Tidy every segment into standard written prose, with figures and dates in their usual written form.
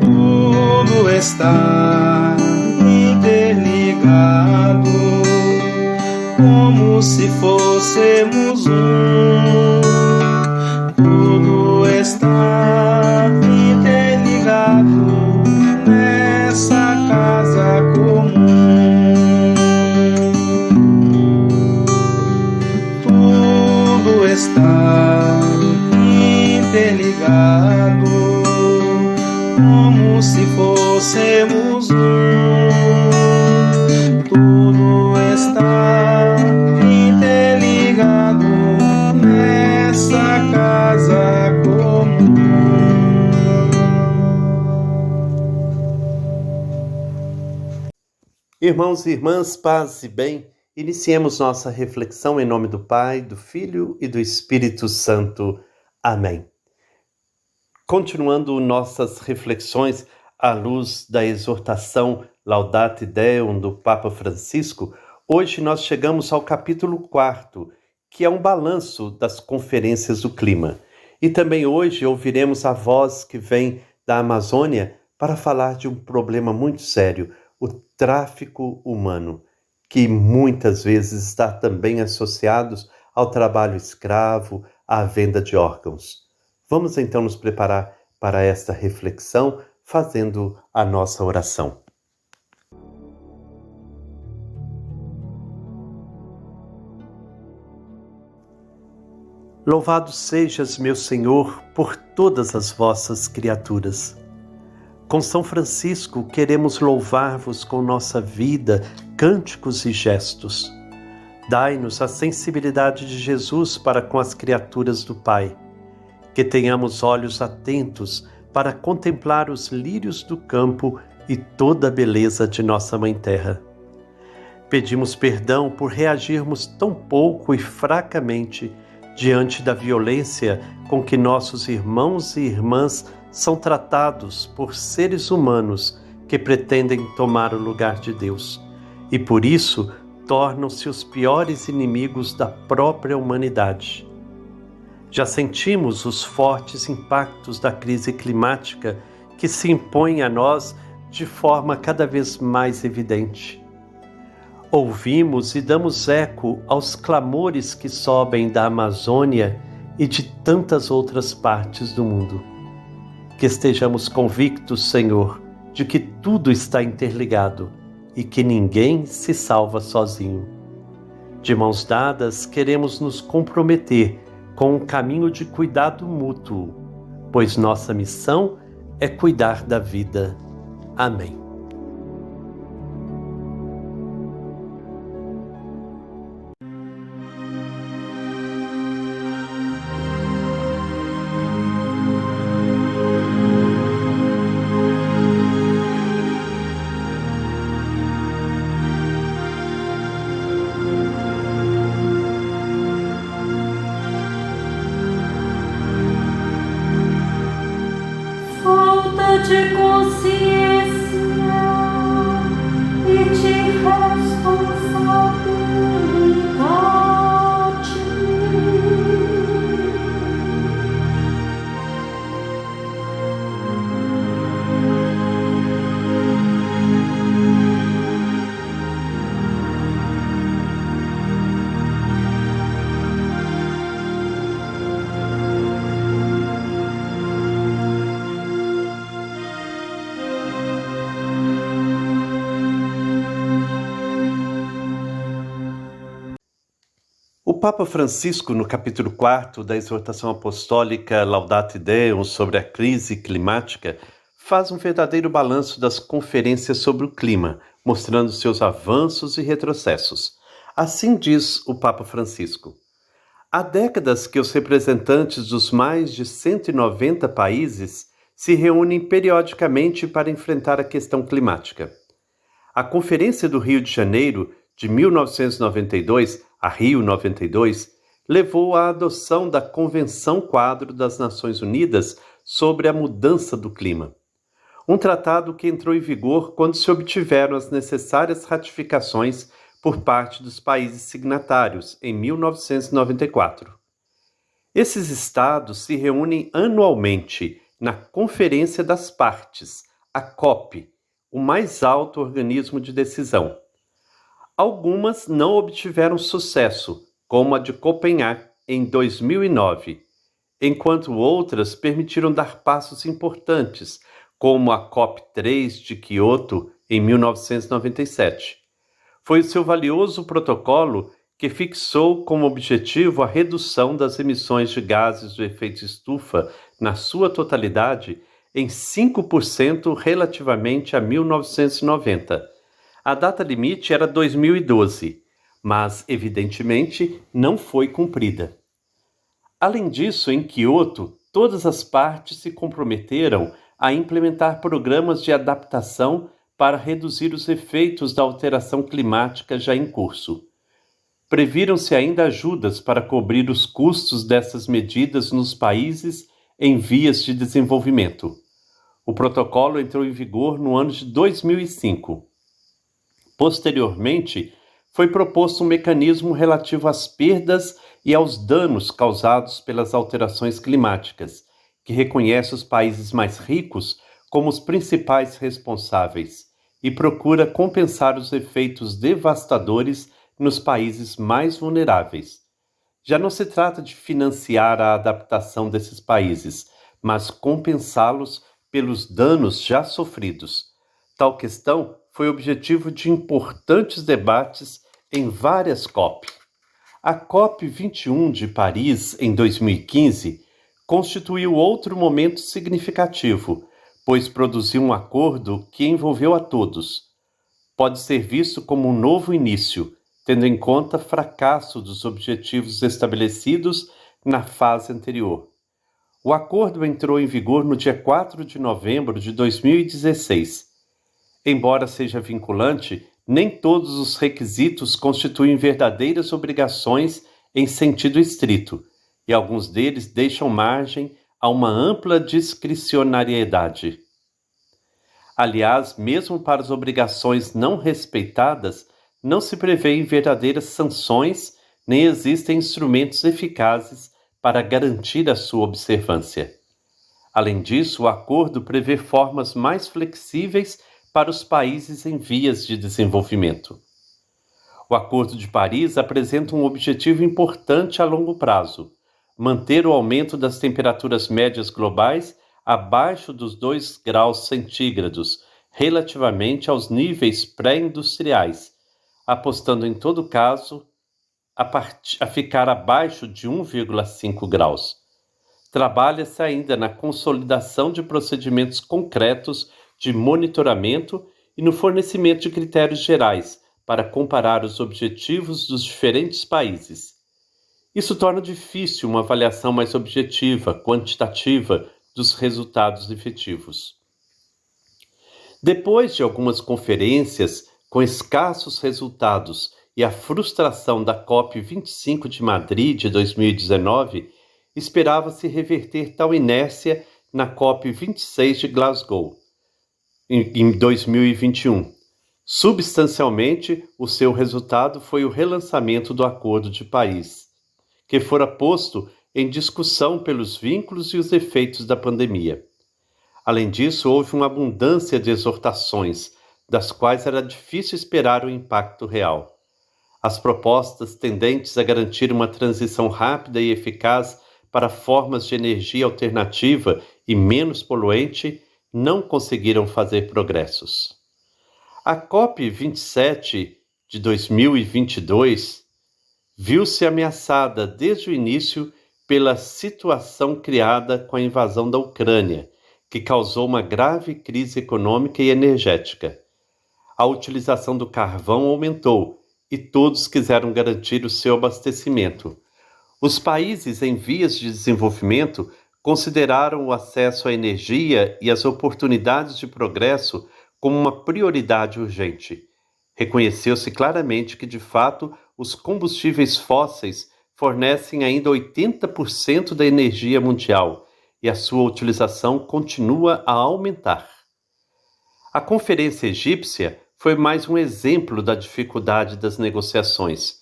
Tudo está interligado, como se fôssemos um. Tudo está interligado nessa casa comum. Tudo está interligado, como se fôssemos um. Tudo está interligado nessa casa comum. Irmãos e irmãs, paz e bem, iniciemos nossa reflexão em nome do Pai, do Filho e do Espírito Santo. Amém. Continuando nossas reflexões à luz da exortação Laudate Deum do Papa Francisco, hoje nós chegamos ao capítulo 4, que é um balanço das conferências do clima. E também hoje ouviremos a voz que vem da Amazônia para falar de um problema muito sério, o tráfico humano, que muitas vezes está também associado ao trabalho escravo, à venda de órgãos. Vamos então nos preparar para esta reflexão, fazendo a nossa oração. Louvado sejas, meu Senhor, por todas as vossas criaturas. Com São Francisco, queremos louvar-vos com nossa vida, cânticos e gestos. Dai-nos a sensibilidade de Jesus para com as criaturas do Pai, que tenhamos olhos atentos para contemplar os lírios do campo e toda a beleza de nossa Mãe Terra. Pedimos perdão por reagirmos tão pouco e fracamente diante da violência com que nossos irmãos e irmãs são tratados por seres humanos que pretendem tomar o lugar de Deus e, por isso, tornam-se os piores inimigos da própria humanidade. Já sentimos os fortes impactos da crise climática que se impõe a nós de forma cada vez mais evidente. Ouvimos e damos eco aos clamores que sobem da Amazônia e de tantas outras partes do mundo. Que estejamos convictos, Senhor, de que tudo está interligado e que ninguém se salva sozinho. De mãos dadas, queremos nos comprometer com um caminho de cuidado mútuo, pois nossa missão é cuidar da vida. Amém. De consciência e de responsabilidade. O Papa Francisco, no capítulo 4 da exortação apostólica Laudate Deum sobre a crise climática, faz um verdadeiro balanço das conferências sobre o clima, mostrando seus avanços e retrocessos. Assim diz o Papa Francisco: há décadas que os representantes dos mais de 190 países se reúnem periodicamente para enfrentar a questão climática. A Conferência do Rio de Janeiro, de 1992, a Rio 92, levou à adoção da Convenção Quadro das Nações Unidas sobre a Mudança do Clima. Um tratado que entrou em vigor quando se obtiveram as necessárias ratificações por parte dos países signatários, em 1994. Esses estados se reúnem anualmente, na Conferência das Partes, a COP, o mais alto organismo de decisão. Algumas não obtiveram sucesso, como a de Copenhague em 2009, enquanto outras permitiram dar passos importantes, como a COP3 de Kyoto em 1997. Foi o seu valioso protocolo que fixou como objetivo a redução das emissões de gases do efeito estufa na sua totalidade em 5% relativamente a 1990. A data limite era 2012, mas evidentemente não foi cumprida. Além disso, em Kyoto, todas as partes se comprometeram a implementar programas de adaptação para reduzir os efeitos da alteração climática já em curso. Previram-se ainda ajudas para cobrir os custos dessas medidas nos países em vias de desenvolvimento. O protocolo entrou em vigor no ano de 2005. Posteriormente, foi proposto um mecanismo relativo às perdas e aos danos causados pelas alterações climáticas, que reconhece os países mais ricos como os principais responsáveis e procura compensar os efeitos devastadores nos países mais vulneráveis. Já não se trata de financiar a adaptação desses países, mas compensá-los pelos danos já sofridos. Tal questão foi objetivo de importantes debates em várias COP. A COP21 de Paris, em 2015, constituiu outro momento significativo, pois produziu um acordo que envolveu a todos. Pode ser visto como um novo início, tendo em conta o fracasso dos objetivos estabelecidos na fase anterior. O acordo entrou em vigor no dia 4 de novembro de 2016. Embora seja vinculante, nem todos os requisitos constituem verdadeiras obrigações em sentido estrito, e alguns deles deixam margem a uma ampla discricionariedade. Aliás, mesmo para as obrigações não respeitadas, não se prevêem verdadeiras sanções, nem existem instrumentos eficazes para garantir a sua observância. Além disso, o acordo prevê formas mais flexíveis para os países em vias de desenvolvimento. O Acordo de Paris apresenta um objetivo importante a longo prazo: manter o aumento das temperaturas médias globais abaixo dos 2 graus centígrados, relativamente aos níveis pré-industriais, apostando em todo caso a ficar abaixo de 1,5 graus. Trabalha-se ainda na consolidação de procedimentos concretos de monitoramento e no fornecimento de critérios gerais para comparar os objetivos dos diferentes países. Isso torna difícil uma avaliação mais objetiva, quantitativa, dos resultados efetivos. Depois de algumas conferências com escassos resultados e a frustração da COP25 de Madrid de 2019, esperava-se reverter tal inércia na COP26 de Glasgow, em 2021. Substancialmente, o seu resultado foi o relançamento do Acordo de Paris, que fora posto em discussão pelos vínculos e os efeitos da pandemia. Além disso, houve uma abundância de exortações, das quais era difícil esperar o impacto real. As propostas tendentes a garantir uma transição rápida e eficaz para formas de energia alternativa e menos poluente não conseguiram fazer progressos. A COP27 de 2022 viu-se ameaçada desde o início pela situação criada com a invasão da Ucrânia, que causou uma grave crise econômica e energética. A utilização do carvão aumentou e todos quiseram garantir o seu abastecimento. Os países em vias de desenvolvimento consideraram o acesso à energia e as oportunidades de progresso como uma prioridade urgente. Reconheceu-se claramente que, de fato, os combustíveis fósseis fornecem ainda 80% da energia mundial e a sua utilização continua a aumentar. A Conferência Egípcia foi mais um exemplo da dificuldade das negociações.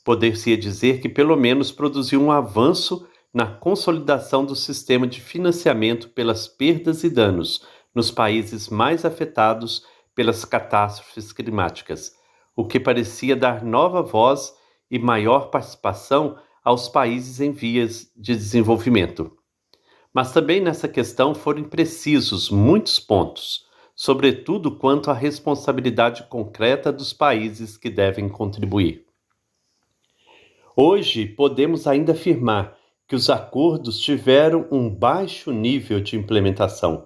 Poder-se-ia dizer que pelo menos produziu um avanço na consolidação do sistema de financiamento pelas perdas e danos nos países mais afetados pelas catástrofes climáticas, o que parecia dar nova voz e maior participação aos países em vias de desenvolvimento. Mas também nessa questão foram imprecisos muitos pontos, sobretudo quanto à responsabilidade concreta dos países que devem contribuir. Hoje, podemos ainda afirmar que os acordos tiveram um baixo nível de implementação,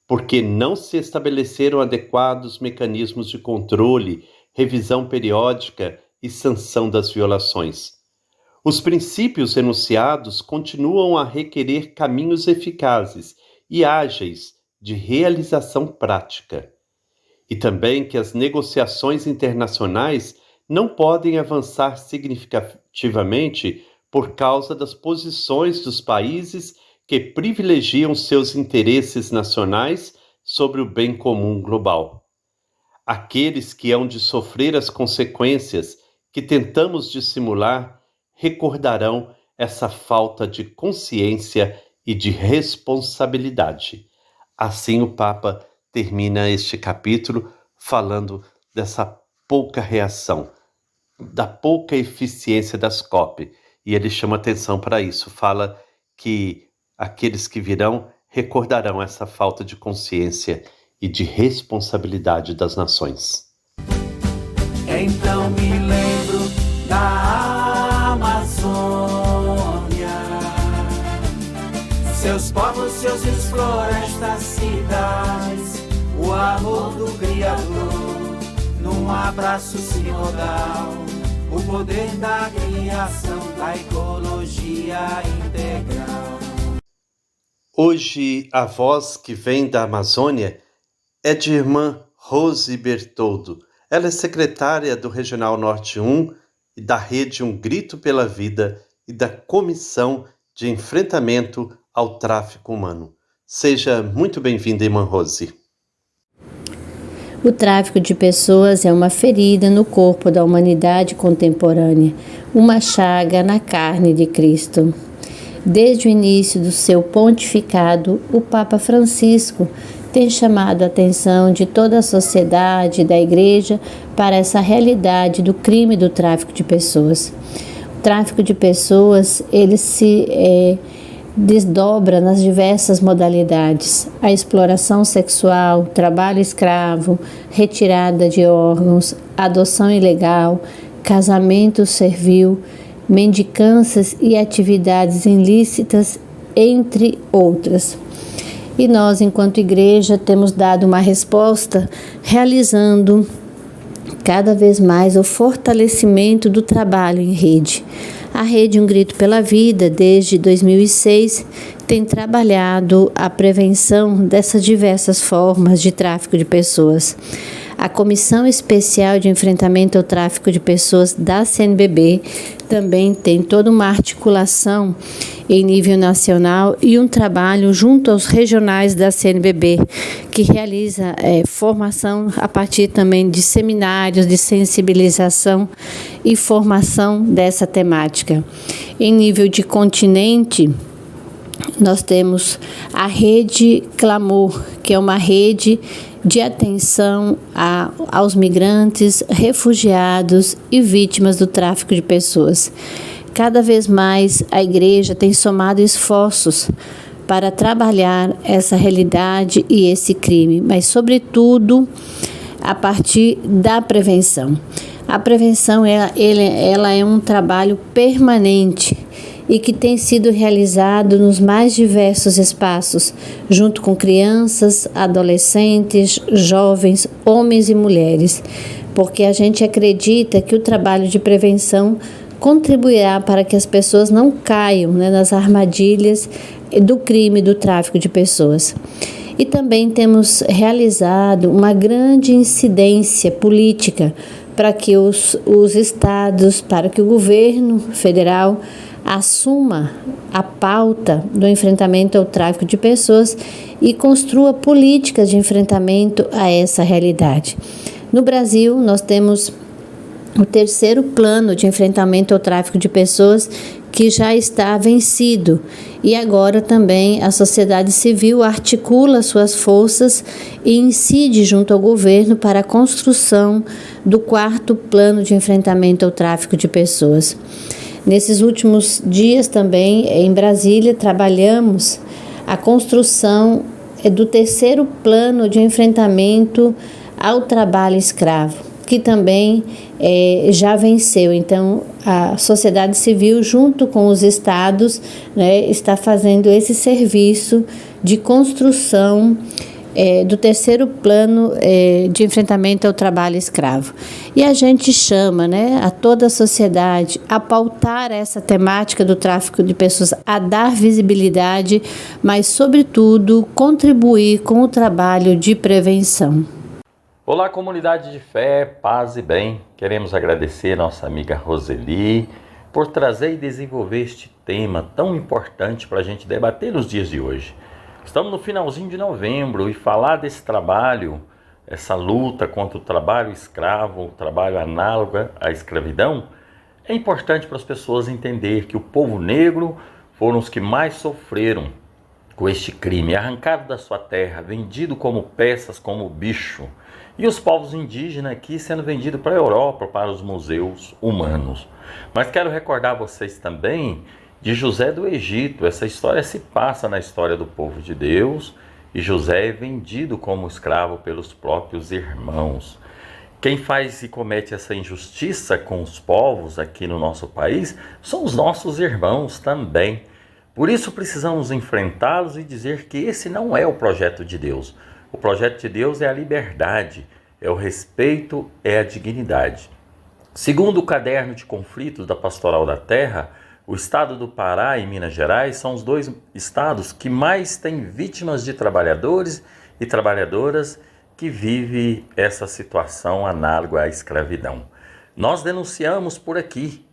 porque não se estabeleceram adequados mecanismos de controle, revisão periódica e sanção das violações. Os princípios enunciados continuam a requerer caminhos eficazes e ágeis de realização prática. E também que as negociações internacionais não podem avançar significativamente por causa das posições dos países que privilegiam seus interesses nacionais sobre o bem comum global. Aqueles que hão de sofrer as consequências que tentamos dissimular recordarão essa falta de consciência e de responsabilidade. Assim o Papa termina este capítulo falando dessa pouca reação, da pouca eficiência das COP. E ele chama atenção para isso, fala que aqueles que virão recordarão essa falta de consciência e de responsabilidade das nações. Então me lembro da Amazônia, seus povos, seus rios, florestas, cidades, o amor do Criador, num abraço sinodal, o poder da criação, da ecologia integral. Hoje, a voz que vem da Amazônia é de irmã Rose Bertoldo. Ela é secretária do Regional Norte 1 e da Rede Um Grito pela Vida e da Comissão de Enfrentamento ao Tráfico Humano. Seja muito bem-vinda, irmã Rose. O tráfico de pessoas é uma ferida no corpo da humanidade contemporânea, uma chaga na carne de Cristo. Desde o início do seu pontificado, o Papa Francisco tem chamado a atenção de toda a sociedade e da Igreja para essa realidade do crime do tráfico de pessoas. O tráfico de pessoas, ele se desdobra nas diversas modalidades: a exploração sexual, trabalho escravo, retirada de órgãos, adoção ilegal, casamento servil, mendicâncias e atividades ilícitas, entre outras. E nós, enquanto igreja, temos dado uma resposta realizando cada vez mais o fortalecimento do trabalho em rede. A Rede Um Grito pela Vida, desde 2006, tem trabalhado a prevenção dessas diversas formas de tráfico de pessoas. A Comissão Especial de Enfrentamento ao Tráfico de Pessoas da CNBB também tem toda uma articulação em nível nacional e um trabalho junto aos regionais da CNBB, que realiza formação a partir também de seminários de sensibilização e formação dessa temática. Em nível de continente, nós temos a Rede Clamor, que é uma rede de atenção aos migrantes, refugiados e vítimas do tráfico de pessoas. Cada vez mais a Igreja tem somado esforços para trabalhar essa realidade e esse crime, mas sobretudo a partir da prevenção. A prevenção ela é um trabalho permanente e que tem sido realizado nos mais diversos espaços, junto com crianças, adolescentes, jovens, homens e mulheres, porque a gente acredita que o trabalho de prevenção contribuirá para que as pessoas não caiam nas armadilhas do crime do tráfico de pessoas. E também temos realizado uma grande incidência política para que os estados, para que o governo federal assuma a pauta do enfrentamento ao tráfico de pessoas e construa políticas de enfrentamento a essa realidade. No Brasil, nós temos o terceiro plano de enfrentamento ao tráfico de pessoas, que já está vencido, e agora também a sociedade civil articula suas forças e incide junto ao governo para a construção do 4º plano de enfrentamento ao tráfico de pessoas. Nesses últimos dias também, em Brasília, trabalhamos a construção do 3º plano de enfrentamento ao trabalho escravo, que também já venceu. Então, a sociedade civil, junto com os estados, está fazendo esse serviço de construção do 3º plano de enfrentamento ao trabalho escravo. E a gente chama a toda a sociedade a pautar essa temática do tráfico de pessoas, a dar visibilidade, mas, sobretudo, contribuir com o trabalho de prevenção. Olá, comunidade de fé, paz e bem. Queremos agradecer nossa amiga Roseli por trazer e desenvolver este tema tão importante para a gente debater nos dias de hoje. Estamos no finalzinho de novembro e falar desse trabalho, essa luta contra o trabalho escravo, o trabalho análogo à escravidão, é importante para as pessoas entender que o povo negro foram os que mais sofreram com este crime, arrancado da sua terra, vendido como peças, como bicho. E os povos indígenas aqui sendo vendidos para a Europa, para os museus humanos. Mas quero recordar vocês também de José do Egito. Essa história se passa na história do povo de Deus e José é vendido como escravo pelos próprios irmãos. Quem faz e comete essa injustiça com os povos aqui no nosso país são os nossos irmãos também. Por isso precisamos enfrentá-los e dizer que esse não é o projeto de Deus. O projeto de Deus é a liberdade, é o respeito, é a dignidade. Segundo o caderno de conflitos da Pastoral da Terra, o estado do Pará e Minas Gerais são os 2 estados que mais têm vítimas de trabalhadores e trabalhadoras que vivem essa situação análoga à escravidão. Nós denunciamos por aqui,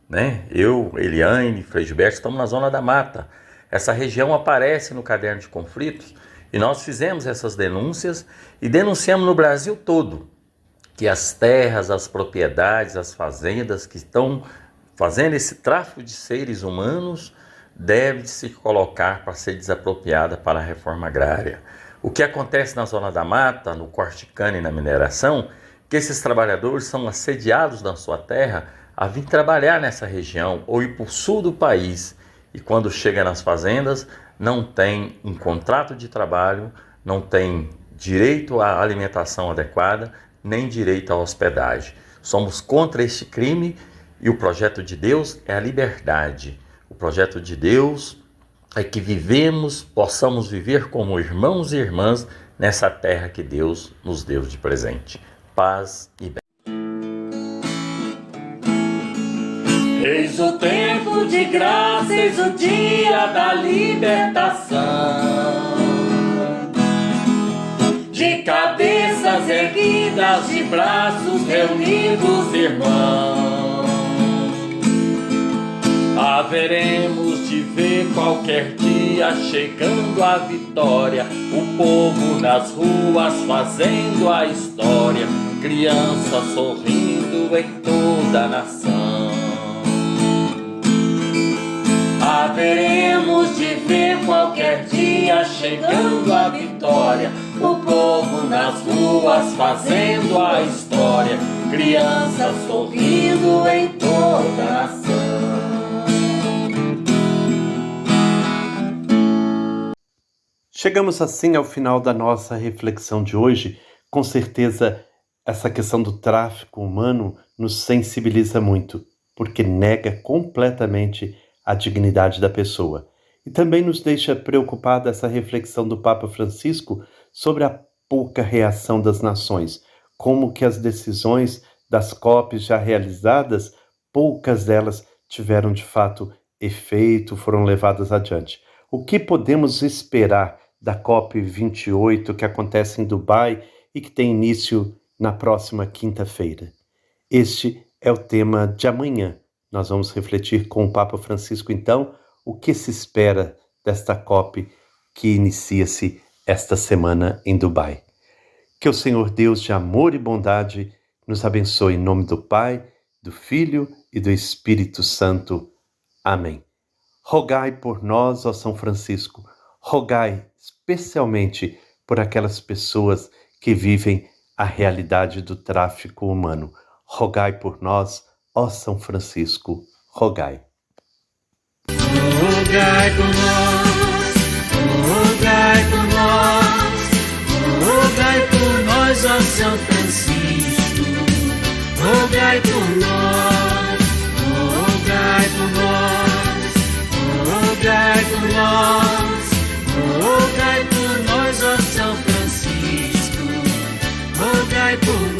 Eu, Eliane, Frei Gilberto, estamos na Zona da Mata. Essa região aparece no caderno de conflitos. E nós fizemos essas denúncias e denunciamos no Brasil todo que as terras, as propriedades, as fazendas que estão fazendo esse tráfico de seres humanos devem se colocar para ser desapropriada para a reforma agrária. O que acontece na Zona da Mata, no corte de cana e na mineração, que esses trabalhadores são assediados na sua terra a vir trabalhar nessa região ou ir para o sul do país. E quando chega nas fazendas, não tem um contrato de trabalho, não tem direito à alimentação adequada, nem direito à hospedagem. Somos contra este crime e o projeto de Deus é a liberdade. O projeto de Deus é que possamos viver como irmãos e irmãs nessa terra que Deus nos deu de presente. Paz e bem. Eis o tempo de graça, eis o dia da libertação. De cabeças erguidas, de braços reunidos, irmãos. Haveremos de ver qualquer dia chegando a vitória, o povo nas ruas fazendo a história, crianças sorrindo em toda a nação. Haveremos de ver qualquer dia chegando a vitória, o povo nas ruas fazendo a história, crianças sorrindo em toda a nação. Chegamos assim ao final da nossa reflexão de hoje. Com certeza, essa questão do tráfico humano nos sensibiliza muito, porque nega completamente a dignidade da pessoa. E também nos deixa preocupada essa reflexão do Papa Francisco sobre a pouca reação das nações, como que as decisões das COPs já realizadas, poucas delas tiveram de fato efeito, foram levadas adiante. O que podemos esperar da COP28 que acontece em Dubai e que tem início na próxima quinta-feira? Este é o tema de amanhã. Nós vamos refletir com o Papa Francisco, então, o que se espera desta COP que inicia-se esta semana em Dubai. Que o Senhor Deus de amor e bondade nos abençoe em nome do Pai, do Filho e do Espírito Santo. Amém. Rogai por nós, ó São Francisco, rogai especialmente por aquelas pessoas que vivem a realidade do tráfico humano. Rogai por nós, ó São Francisco, rogai. Rogai por nós, rogai por nós, rogai por nós, ó São Francisco, rogai por nós, rogai por nós, rogai por nós, rogai por nós, ó São Francisco, rogai por nós.